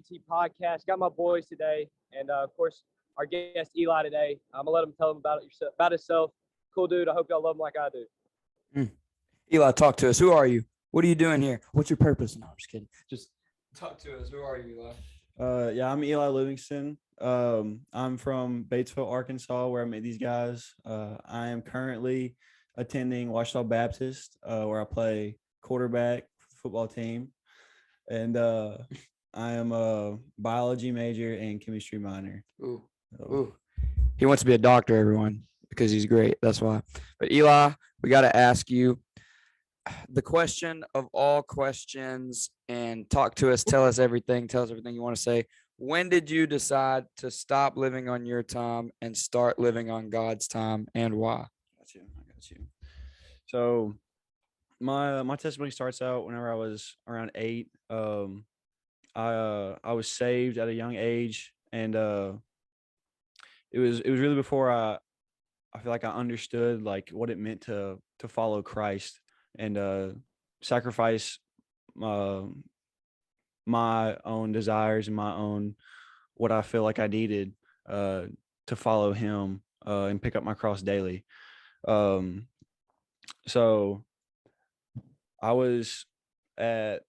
WT podcast. Got my boys today, and of course, our guest Eli today. I'm gonna let him tell him about himself. Cool dude. I hope y'all love him like I do. Eli, talk to us. Who are you? What are you doing here? What's your purpose? No, I'm just kidding. Just talk to us. Who are you, Eli? I'm Eli Livingston. I'm from Batesville, Arkansas, where I met these guys. I am currently attending Ouchita Baptist, where I play quarterback for the football team. And I am a biology major and chemistry minor. Ooh. He wants to be a doctor, everyone, because he's great. That's why. But Eli, we got to ask you the question of all questions, and talk to us. Tell us everything you want to say. When did you decide to stop living on your time and start living on God's time, and why? I got you. So my testimony starts out whenever I was around 8. I was saved at a young age, and it was really before I feel like I understood like what it meant to follow Christ and sacrifice my own desires and my own what I feel like I needed to follow him and pick up my cross daily. So I was at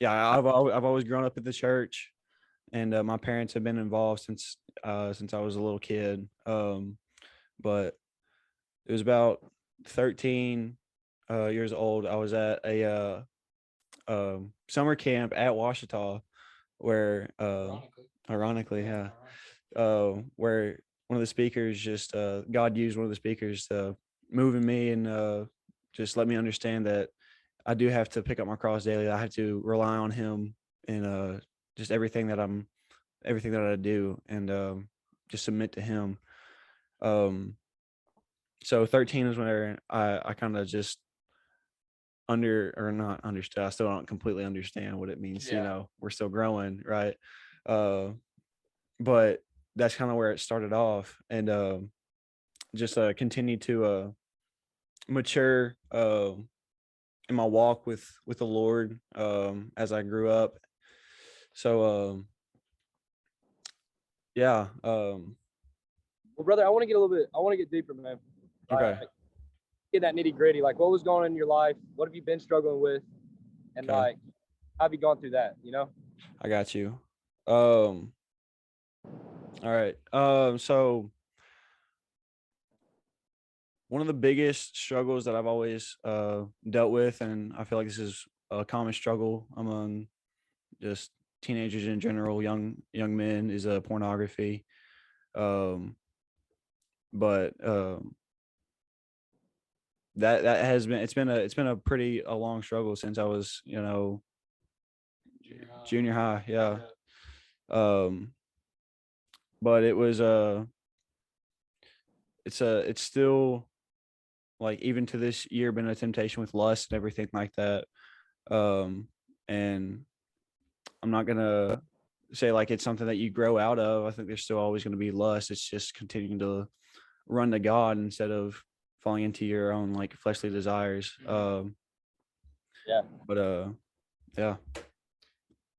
I've always grown up at the church, and my parents have been involved since I was a little kid. But it was about 13 years old. I was at a summer camp at Ouachita, where ironically, where one of the speakers God used one of the speakers to move in me and just let me understand that I do have to pick up my cross daily. I have to rely on him in just everything that I do, and just submit to him. So 13 is when I kind of just not understood. I still don't completely understand what it means. Yeah. We're still growing, right? But that's kind of where it started off, and just continue to mature in my walk with the Lord as I grew up. So Well, brother, I want to get deeper, man. Okay. Get that nitty gritty. Like, what was going on in your life? What have you been struggling with? And like, how have you gone through that? I got you. All right. So one of the biggest struggles that I've always dealt with, and I feel like this is a common struggle among just teenagers in general, young men, is pornography. But that has been a pretty long struggle since I was junior high. Yeah. But it was it's still, like, even to this year, been a temptation with lust and everything like that. And I'm not gonna say like it's something that you grow out of. I think there's still always going to be lust. It's just continuing to run to God instead of falling into your own like fleshly desires. But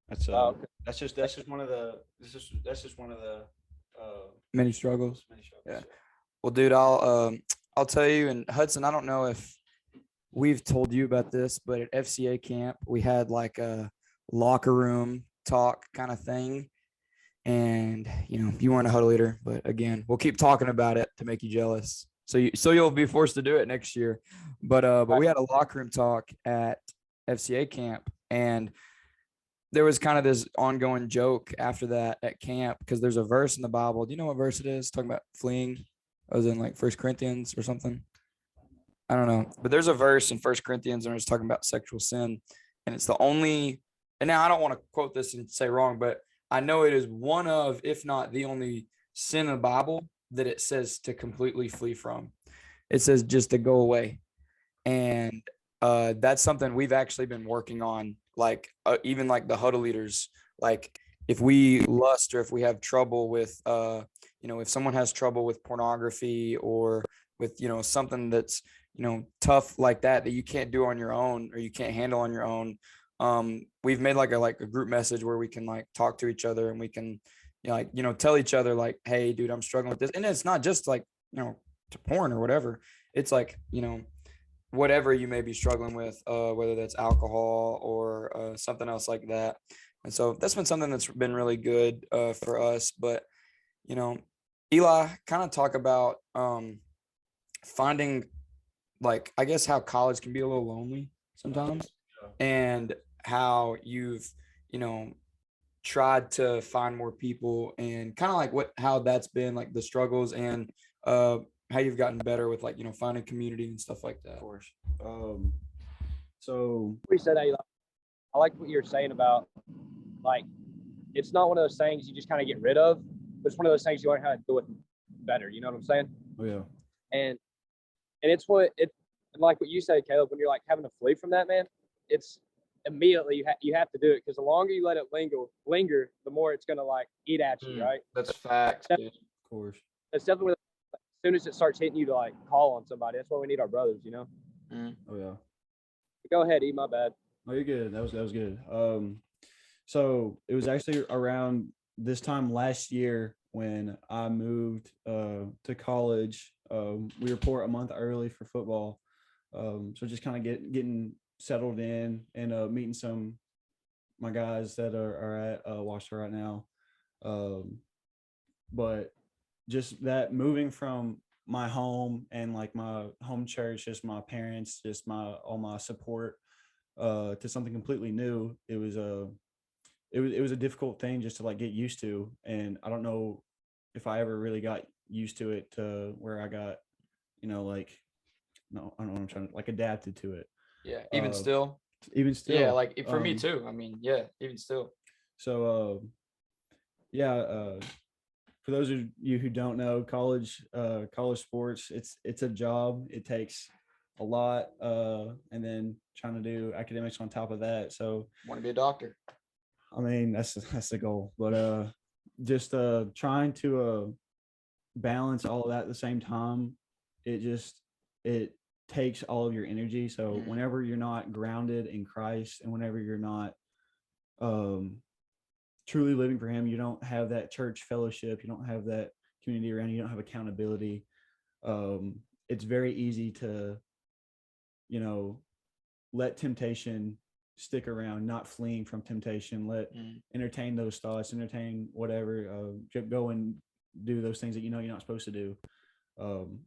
that's just one of the many struggles. Yeah. Well, dude, I'll tell you, and Hudson, I don't know if we've told you about this, but at FCA camp, we had like a locker room talk kind of thing. And, you weren't a huddle leader, but again, we'll keep talking about it to make you jealous. So you'll be forced to do it next year. But we had a locker room talk at FCA camp, and there was kind of this ongoing joke after that at camp, because there's a verse in the Bible. Do you know what verse it is? Talking about fleeing. I was in like 1 Corinthians or something. I don't know. But there's a verse in 1 Corinthians, and it's talking about sexual sin. And it's the only, and now I don't want to quote this and say wrong, but I know it is one of, if not the only sin in the Bible that it says to completely flee from. It says just to go away. And that's something we've actually been working on, like even like the huddle leaders, like if we lust or if we have trouble with, if someone has trouble with pornography or with, something that's, tough like that you can't do on your own or you can't handle on your own, we've made like a group message where we can like talk to each other and we can, tell each other like, hey, dude, I'm struggling with this. And it's not just like, to porn or whatever. It's like, whatever you may be struggling with, whether that's alcohol or something else like that. And so that's been something that's been really good for us. But, Eli, kind of talk about finding, like, I guess how college can be a little lonely sometimes, and how you've, tried to find more people, and kind of like how that's been like the struggles, and how you've gotten better with like, finding community and stuff like that. Of course. So We said that, Eli. I like what you're saying about, like, it's not one of those things you just kind of get rid of, but it's one of those things you learn how to deal with better. You know what I'm saying? oh yeah. And it's and like what you said, Caleb, when you're like having to flee from that, man, it's immediately you have to do it, because the longer you let it linger, the more it's gonna like eat at you, right? That's facts, dude. Of course. It's definitely as soon as it starts hitting you to like call on somebody. That's why we need our brothers, Oh yeah. Go ahead, E. My bad. Oh, you're good. That was good. So it was actually around this time last year when I moved to college. We report a month early for football. So just kind of getting settled in and meeting some my guys that are at Ouachita right now. But just that moving from my home and like my home church, just my parents, just all my support, to something completely new. It was a difficult thing just to like get used to, and I don't know if I ever really got used to it to where I got, like, no, I don't know what I'm trying to, like, adapted to it. Yeah, even still. Yeah, like for me too. I mean, yeah, even still. So for those of you who don't know, college sports, it's a job. It takes a lot, and then trying to do academics on top of that. So Want to be a doctor? I mean, that's the goal. But just trying to balance all of that at the same time, it takes all of your energy. So whenever you're not grounded in Christ, and whenever you're not truly living for Him, you don't have that church fellowship, you don't have that community around you, don't have accountability. It's very easy to, let temptation stick around, not fleeing from temptation, entertain those thoughts, entertain whatever, go and do those things that you're not supposed to do.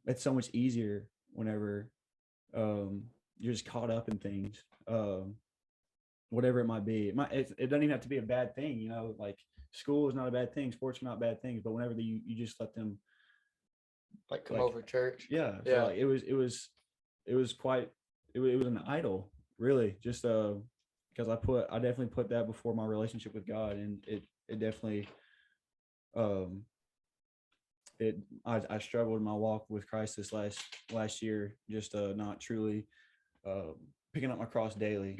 It's so much easier whenever you're just caught up in things, whatever it might be. It doesn't even have to be a bad thing, like school is not a bad thing, sports are not bad things, but whenever you just let them like come over church. Yeah. So like it was an idol, really, just because I definitely put that before my relationship with God, and it definitely I struggled in my walk with Christ this last year, just not truly picking up the cross daily,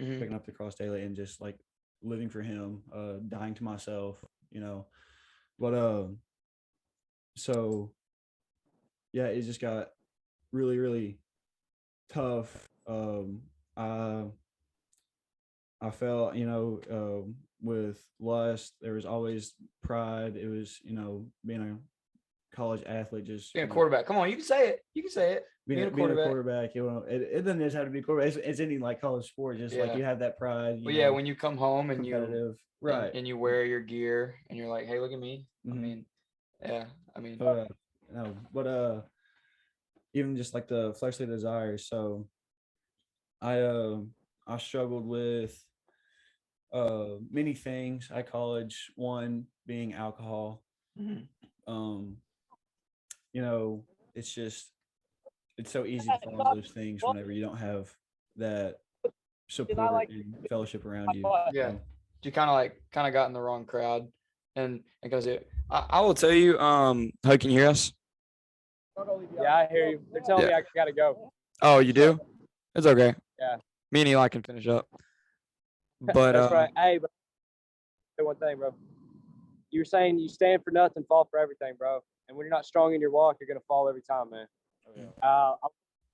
and just like living for Him, dying to myself, but so yeah, it just got really, really tough. I felt, with lust, there was always pride. It was, being a college athlete, just being a quarterback. Come on, you can say it. Being a quarterback, it doesn't just have to be quarterback. It's any like college sport. Just like you have that pride. When you come home and competitive, right, and you wear your gear and you're like, hey, look at me. No, but even just like the fleshly desires. So I struggled with many things at college, one being alcohol. It's so easy to fall into those things whenever you don't have that support and fellowship around you. You kind of got in the wrong crowd, and because I will tell you, how can you hear us? Yeah, I hear you. They're telling me I gotta go. Oh, you do? It's okay. Yeah. Me and Eli can finish up. But that's right. Hey, but say one thing, bro. You were saying you stand for nothing, fall for everything, bro. And when you're not strong in your walk, you're gonna fall every time, man. I'm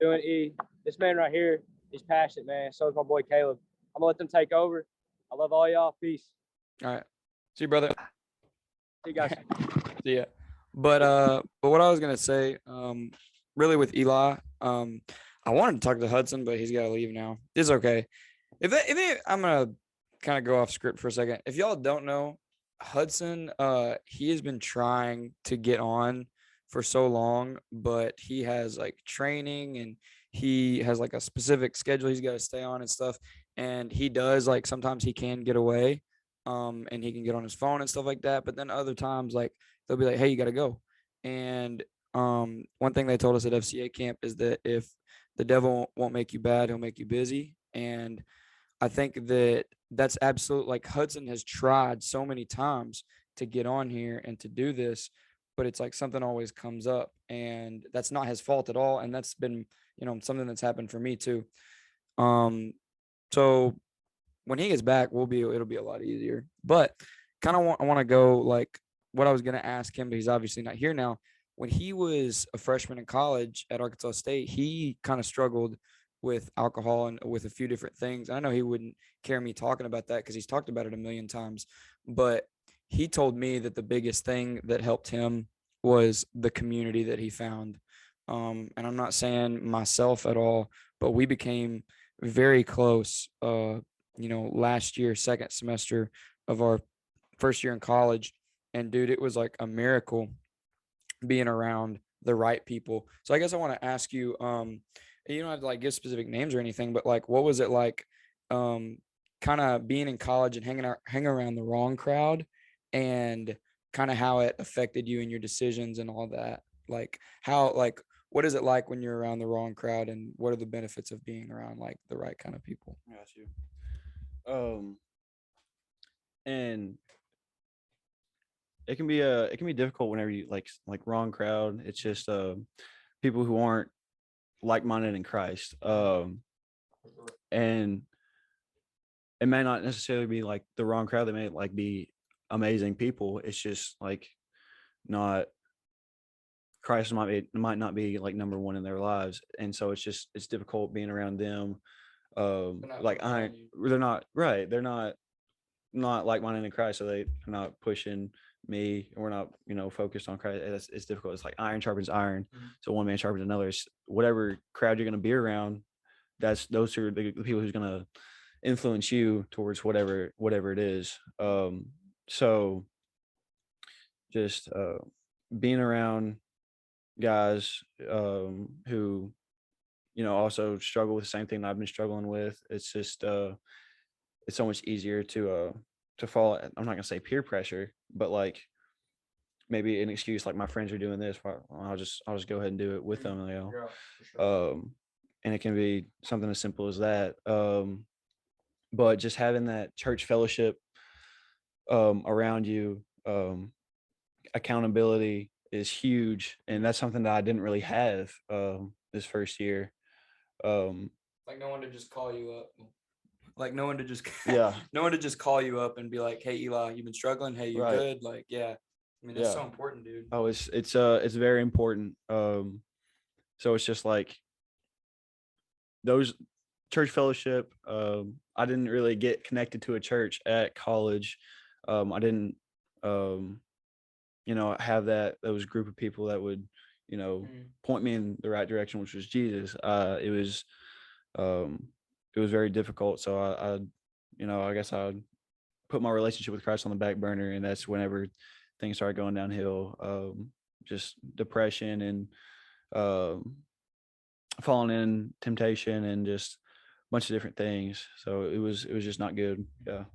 doing this man right here. He's passionate, man. So is my boy Caleb. I'm gonna let them take over. I love all y'all. Peace. All right. See you, brother. See you guys. See ya. But what I was gonna say, really with Eli, I wanted to talk to Hudson, but he's got to leave now. It's okay. I'm gonna kind of go off script for a second. If y'all don't know, Hudson, he has been trying to get on for so long, but he has like training and he has like a specific schedule he's got to stay on and stuff. And he does like sometimes he can get away, and he can get on his phone and stuff like that. But then other times, like they'll be like, "Hey, you got to go." And one thing they told us at FCA camp is that if the devil won't make you bad, he'll make you busy. And I think that that's absolute. Like Hudson has tried so many times to get on here and to do this, but it's like something always comes up, and that's not his fault at all. And that's been, something that's happened for me too. So when he gets back, it'll be a lot easier. But kind of I want to go like what I was going to ask him, but he's obviously not here now. When he was a freshman in college at Arkansas State, he kind of struggled with alcohol and with a few different things. I know he wouldn't care me talking about that because he's talked about it a million times, but he told me that the biggest thing that helped him was the community that he found. And I'm not saying myself at all, but we became very close, last year, second semester of our first year in college. And dude, it was like a miracle being around the right people. So I guess I want to ask you, you don't have to like give specific names or anything, but like, what was it like, kind of being in college and hanging around the wrong crowd, and kind of how it affected you and your decisions and all that? Like what is it like when you're around the wrong crowd, and what are the benefits of being around like the right kind of people? Got you. And it can be difficult whenever you like wrong crowd. It's just people who aren't like-minded in Christ. And it may not necessarily be like the wrong crowd. They may like be amazing people. It's just like not Christ might not be like number one in their lives. And so it's difficult being around them. They're not right. They're not like-minded in Christ, so they're not pushing me, and we're not focused on Christ. It's difficult. It's like iron sharpens iron. Mm-hmm. So one man sharpens another. It's whatever crowd you're going to be around, those are the people who's going to influence you towards whatever it is. So just being around guys who also struggle with the same thing that I've been struggling with. It's just it's so much easier to fall. I'm not gonna say peer pressure, but like maybe an excuse like my friends are doing this, I'll just go ahead and do it with them. Yeah, sure. And it can be something as simple as that. But just having that church fellowship around you, accountability is huge, and that's something that I didn't really have this first year. Like no one to just call you up. Like no one to just no one to just call you up and be like, "Hey Eli, you've been struggling. Hey, you good?" Like, yeah. I mean, that's so important, dude. Oh, it's very important. So it's just like those church fellowship. I didn't really get connected to a church at college. I didn't have those group of people that would point me in the right direction, which was Jesus. It was very difficult. So I guess I would put my relationship with Christ on the back burner, and that's whenever things started going downhill. Just depression and falling in temptation and just a bunch of different things. So it was just not good. Yeah.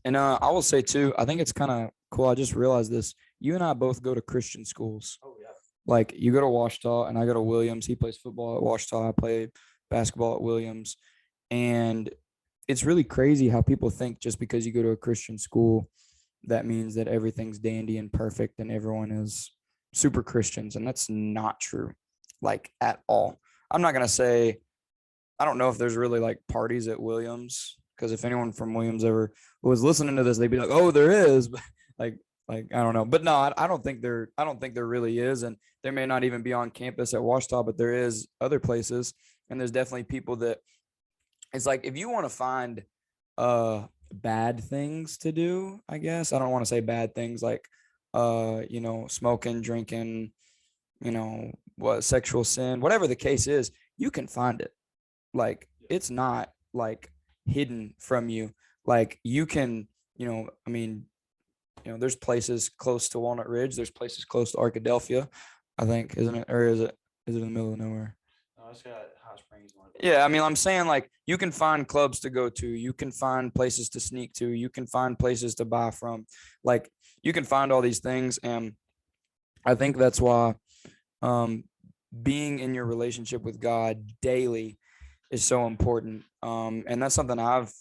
And I will say too, I think it's kind of cool. I just realized this. You and I both go to Christian schools. Oh yeah. Like you go to Ouachita and I go to Williams. He plays football at Ouachita. I play basketball at Williams. And it's really crazy how people think just because you go to a Christian school, that means that everything's dandy and perfect and everyone is super Christians. And that's not true, like at all. I'm not going to say, I don't know if there's really like parties at Williams, because if anyone from Williams ever was listening to this, they'd be like, "Oh, there is." like I don't know. But no, I don't think there really is. And there may not even be on campus at Ouachita, but there is other places. And there's definitely people that it's like, if you want to find bad things to do, I guess. I don't want to say bad things like smoking, drinking, what sexual sin, whatever the case is, you can find it. Like it's not like hidden from you. Like you can, there's places close to Walnut Ridge, there's places close to Arkadelphia, I think, isn't it? Or is it in the middle of nowhere? No, it's got Hot Springs. Yeah, I mean, I'm saying like you can find clubs to go to, you can find places to sneak to, you can find places to buy from, like you can find all these things, and I think that's why being in your relationship with God daily is so important, and that's something I've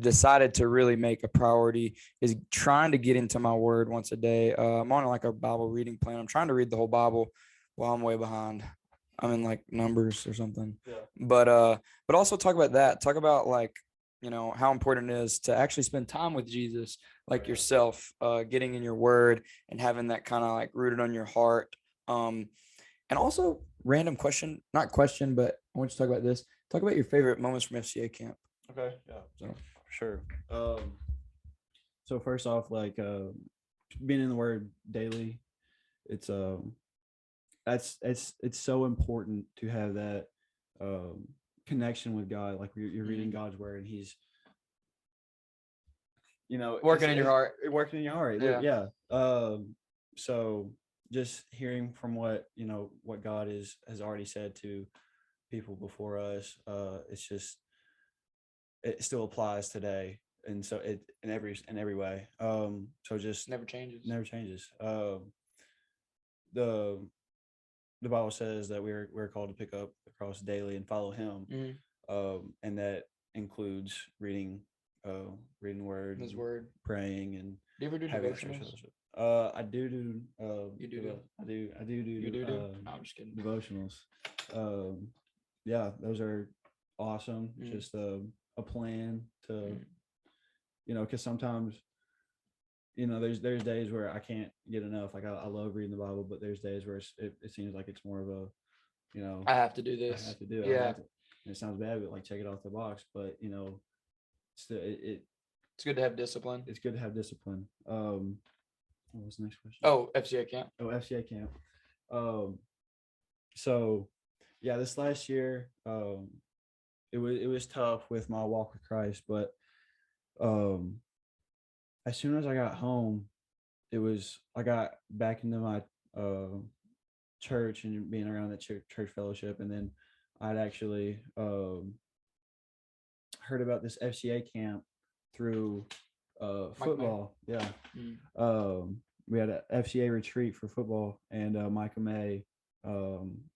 decided to really make a priority, is trying to get into my word once a day. I'm on like a Bible reading plan. I'm trying to read the whole Bible while I'm way behind. I'm in like Numbers or something. Yeah. But also talk about that. Talk about like, how important it is to actually spend time with Jesus, like yourself, getting in your word and having that kind of like rooted on your heart. And also random question, not question, but I want you to talk about this. Talk about your favorite moments from FCA camp. Okay. Yeah. So sure. So first off, like being in the word daily, it's it's so important to have that connection with God. Like you're reading God's word, and He's Working in your heart. Working in your heart. Yeah. So just hearing from what God has already said to people before us, it still applies today, and so it in every way. So just Never changes. The Bible says that we're called to pick up the cross daily and follow Him, and that includes reading word, His word, praying, and do you ever do devotionals? I do. You do. I do. You do. No, I'm just kidding. Devotionals. Yeah, those are awesome. Just a plan to, because sometimes, there's days where I can't get enough. Like I love reading the Bible, but there's days where it seems like it's more of a, I have to do this. I have to do it. Yeah. And it sounds bad, but like check it off the box. But it's good to have discipline. It's good to have discipline. What was the next question? Oh, FCA camp. FCA camp. So yeah, this last year, it was tough with my walk with Christ, but as soon as I got home, I got back into my church and being around that church fellowship, and then I'd actually heard about this FCA camp through football. Yeah. We had an FCA retreat for football, and Micah May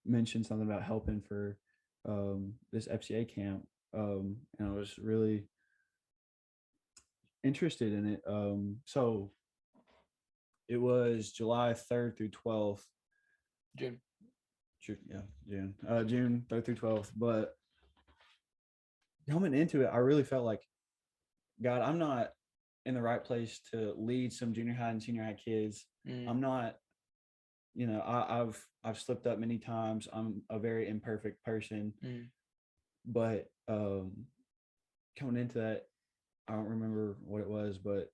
mentioned something about helping for this FCA camp, and I was really interested in it. So it was July 3rd through 12th. June. June 3rd through 12th. But coming into it, I really felt like, God, I'm not in the right place to lead some junior high and senior high kids. I'm not, I've slipped up many times. I'm a very imperfect person. But coming into that, I don't remember what it was, but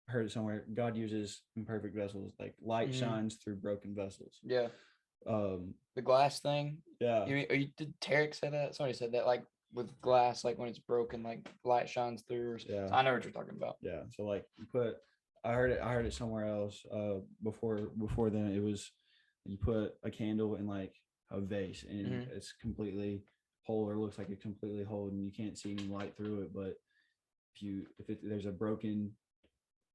heard it somewhere. God uses imperfect vessels. Like light shines through broken vessels. Yeah. The glass thing. Yeah. Did Tarek say that? Somebody said that, like with glass, like when it's broken, like light shines through. Yeah. So I know what you're talking about. Yeah. So like I heard it somewhere else. Before then, it was you put a candle in like a vase, and it's completely whole, or looks like it's completely whole, and you can't see any light through it. But if there's a broken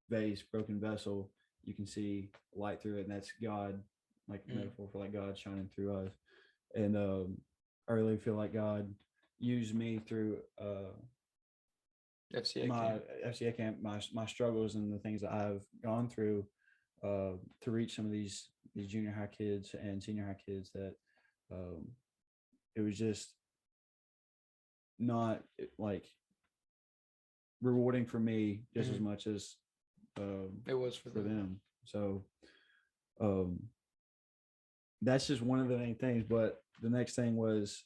vase, broken vessel, you can see light through it, and that's God, like metaphor for like God shining through us. And I really feel like God used me through FCA camp, my struggles and the things that I've gone through to reach some of these junior high kids and senior high kids, that it was just not like rewarding for me just as much as it was for them. So that's just one of the main things. But the next thing was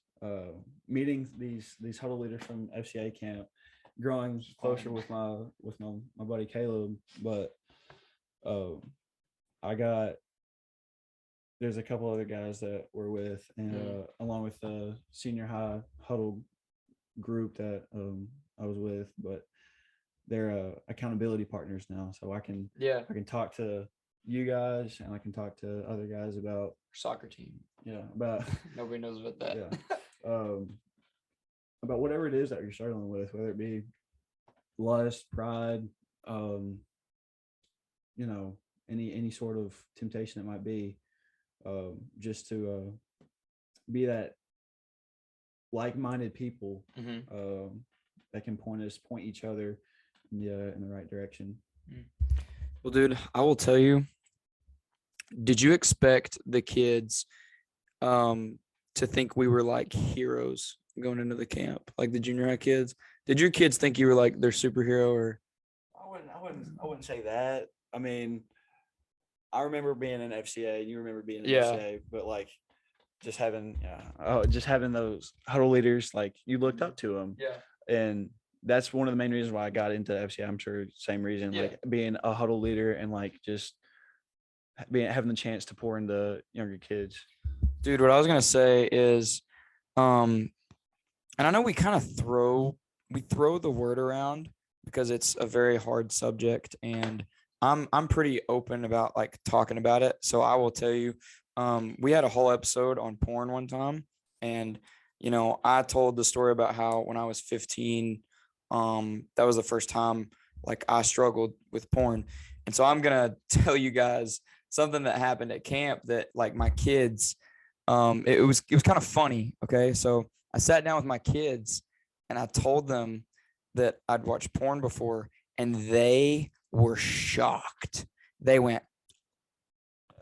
meeting these huddle leaders from FCA camp, growing closer with my buddy Caleb. But there's a couple other guys that we're with, and along with the senior high huddle group that I was with, but they're accountability partners now, so I can talk to you guys, and I can talk to other guys about soccer team. Yeah, about Nobody knows about that. Yeah, about whatever it is that you're struggling with, whether it be lust, pride, any sort of temptation it might be, just to be that like-minded people that can point each other in the right direction. Well, dude, I will tell you, did you expect the kids to think we were like heroes going into the camp, like the junior high kids? Did your kids think you were like their superhero? Or I wouldn't say that. I mean, I remember being in FCA, and you remember being in FCA, but like just having those huddle leaders, like you looked up to them. And that's one of the main reasons why I got into FCA. I'm sure same reason, like being a huddle leader and like just having the chance to pour into younger kids. Dude, what I was gonna say is, and I know we kind of throw the word around because it's a very hard subject, and I'm pretty open about like talking about it. So I will tell you, we had a whole episode on porn one time, and I told the story about how when I was 15, that was the first time like I struggled with porn. And so I'm gonna tell you guys something that happened at camp that like my kids, it was kind of funny. Okay, so I sat down with my kids and I told them that I'd watched porn before, and they were shocked. They were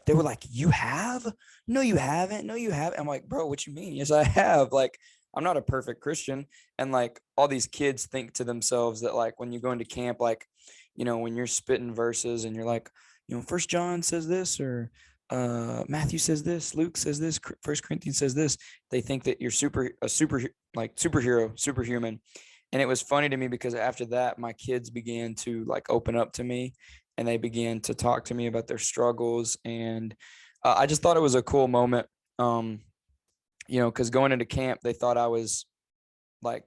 like, "You have? No, you haven't. No, you haven't." I'm like, "Bro, what you mean?" "Yes, I have." Like, I'm not a perfect Christian. And like all these kids think to themselves that like when you go into camp, like, when you're spitting verses and you're like, First John says this, or Matthew says this, Luke says this, First Corinthians says this, they think that you're superhero, superhuman. And it was funny to me because after that, my kids began to like open up to me, and they began to talk to me about their struggles. And I just thought it was a cool moment, because going into camp, they thought I was like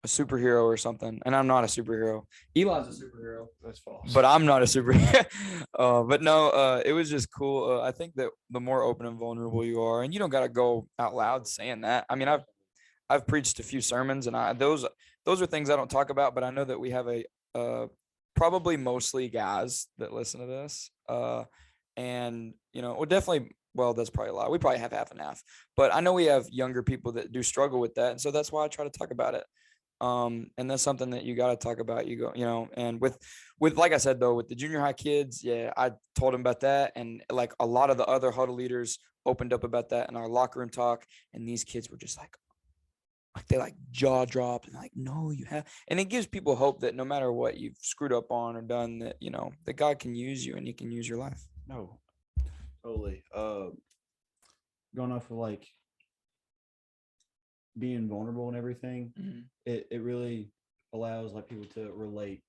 a superhero or something, and I'm not a superhero. Eli's a superhero. That's false. But I'm not a superhero. But no, it was just cool. I think that the more open and vulnerable you are, and you don't got to go out loud saying that. I mean, I've preached a few sermons, and those are things I don't talk about, but I know that we have probably mostly guys that listen to this. And well, that's probably a lot. We probably have half and half, but I know we have younger people that do struggle with that. And so that's why I try to talk about it. And that's something that you got to talk about. And with like I said, though, with the junior high kids, I told them about that. And like a lot of the other huddle leaders opened up about that in our locker room talk. And these kids were just like they like jaw dropped and like, "No, you have." And it gives people hope that no matter what you've screwed up on or done, that, that God can use you and He can use your life. No, totally. Going off of like being vulnerable and everything, it really allows like people to relate.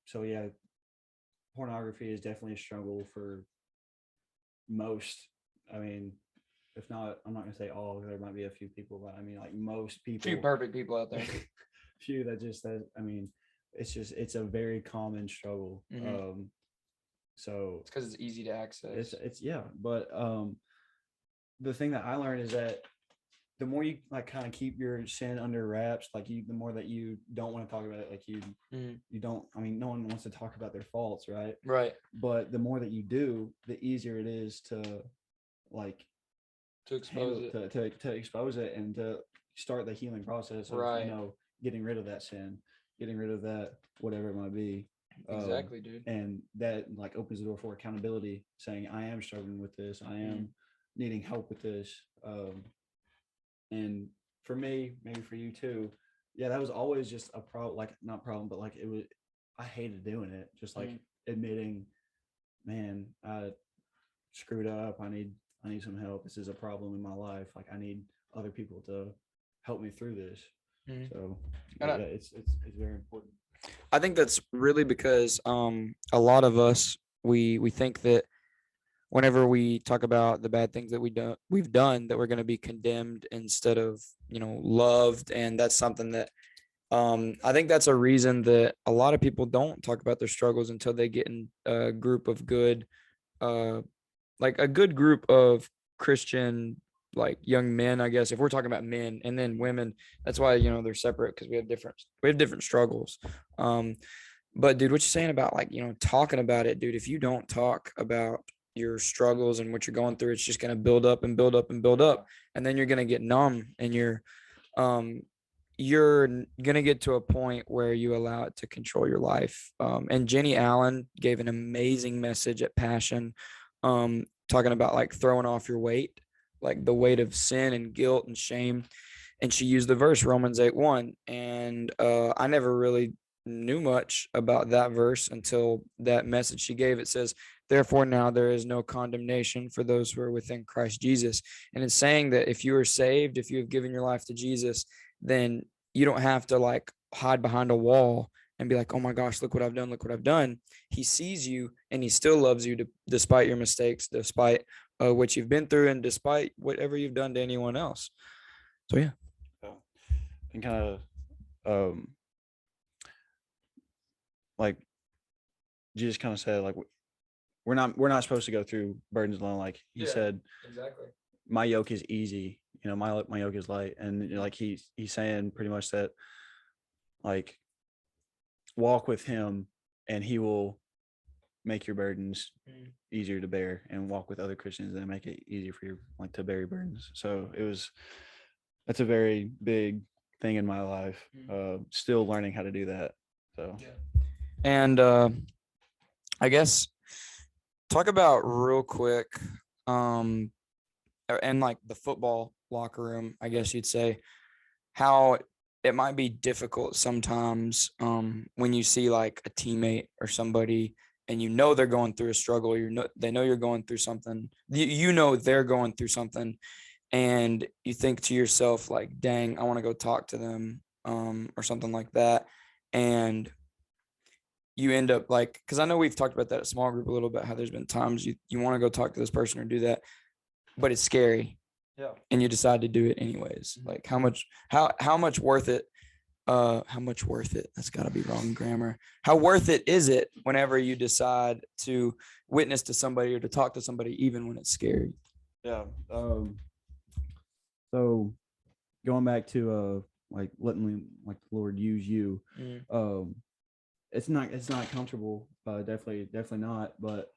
So yeah, pornography is definitely a struggle for most. I mean, if not, I'm not gonna say all. There might be a few people, but I mean, like most people. Few perfect people out there. Few that I mean, it's a very common struggle. So it's because it's easy to access. It's but the thing that I learned is that the more you like kind of keep your sin under wraps, like the more that you don't want to talk about it, like you don't. I mean, no one wants to talk about their faults, right? Right. But the more that you do, the easier it is to like to expose it, to expose it, and to start the healing process of getting rid of that sin, getting rid of that whatever it might be. Exactly, dude. And that like opens the door for accountability, saying I am struggling with this, I am needing help with this. And for me, maybe for you too, that was always just a problem, like not problem, but like I hated doing it, just like admitting, man, I screwed up, I need some help, this is a problem in my life, like I need other people to help me through this. So it's very important. I think that's really because a lot of us we think that whenever we talk about the bad things that we've done, that we're going to be condemned instead of loved, and that's something that I think that's a reason that a lot of people don't talk about their struggles until they get in a group of good, like a good group of Christian like young men, I guess, if we're talking about men, and then women. That's why they're separate, because we have different struggles. But dude, what you're saying about like talking about it, dude, if you don't talk about your struggles and what you're going through, it's just going to build up and build up and build up, and then you're going to get numb, and you're going to get to a point where you allow it to control your life. And Jenny Allen gave an amazing message at Passion, talking about like throwing off your weight, like the weight of sin and guilt and shame. And she used the verse Romans 8:1. And I never really knew much about that verse until that message she gave. It says, therefore now there is no condemnation for those who are within Christ Jesus. And it's saying that if you are saved, if you have given your life to Jesus, then you don't have to like hide behind a wall and be like, oh my gosh, look what I've done. Look what I've done. He sees you, and he still loves you despite your mistakes, despite what you've been through, and despite whatever you've done to anyone else. So yeah. And kind of like Jesus kind of said, like we're not supposed to go through burdens alone. Like he said, exactly, my yoke is easy, my yoke is light. And like he's saying pretty much that, like, walk with him and he will make your burdens easier to bear, and walk with other Christians and make it easier for you like to bear your burdens. So that's a very big thing in my life. Still learning how to do that. So and I guess talk about real quick, and like the football locker room, I guess you'd say, how it might be difficult sometimes when you see like a teammate or somebody, and they're going through a struggle, they know you're going through something, they're going through something, and you think to yourself like, dang, I want to go talk to them, or something like that. And you end up like, because I know we've talked about that at small group a little bit, how there's been times you want to go talk to this person or do that, but it's scary. Yeah. And you decide to do it anyways. Like how much worth it? How much worth it? That's gotta be wrong grammar. How worth it is it whenever you decide to witness to somebody or to talk to somebody, even when it's scary? Yeah. So going back to like letting like the Lord use you, it's not comfortable, definitely not, but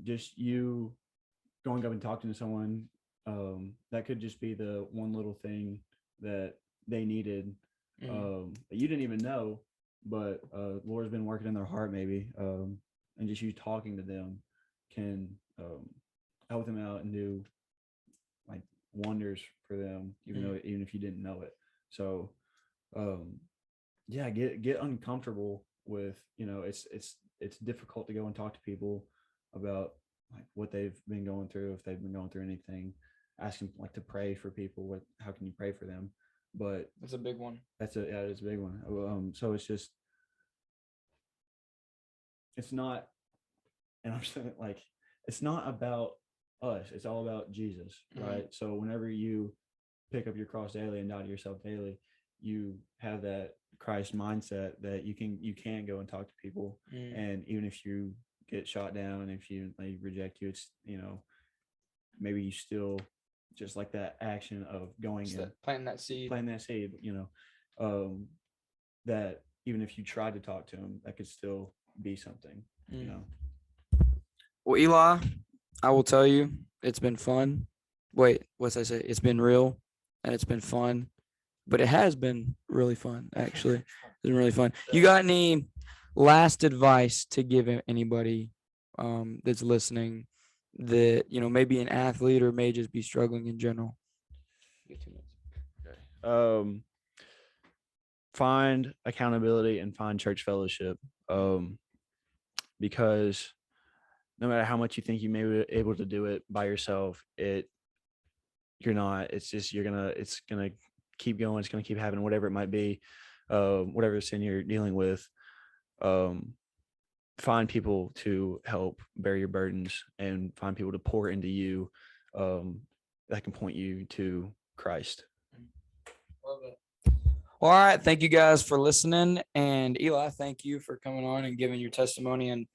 just you going up and talking to someone, that could just be the one little thing that they needed, that you didn't even know, but Lord's been working in their heart maybe, and just you talking to them can help them out and do like wonders for them, even if you didn't know it. So get uncomfortable with, it's difficult to go and talk to people about like what they've been going through, if they've been going through anything, ask them like to pray for people. How can you pray for them? But that's a big one. It's a big one. So it's not, and I'm saying like, it's not about us. It's all about Jesus, right? So whenever you pick up your cross daily and die to yourself daily, you have that Christ mindset that you can go and talk to people, and even if you get shot down, if they reject you, it's maybe you still just like that action of going and planting that seed, that even if you tried to talk to them, that could still be something. Well, Eli, I will tell you, it's been fun. Wait, what's I say? It's been real, and it's been fun, but it has been really fun, actually. It's been really fun. You got any last advice to give anybody that's listening that, maybe an athlete or may just be struggling in general? Okay. Find accountability and find church fellowship, because no matter how much you think you may be able to do it by yourself, you're not. It's just it's gonna keep going. It's gonna keep happening, whatever it might be, whatever sin you're dealing with. Find people to help bear your burdens and find people to pour into you, that can point you to Christ. Love it. Well, all right. Thank you guys for listening. And Eli, thank you for coming on and giving your testimony and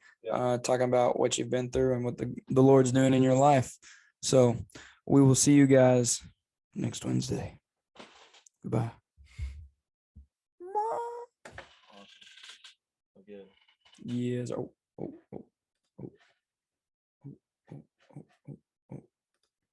talking about what you've been through and what the Lord's doing in your life. So we will see you guys next Wednesday. Goodbye. Good. Yes.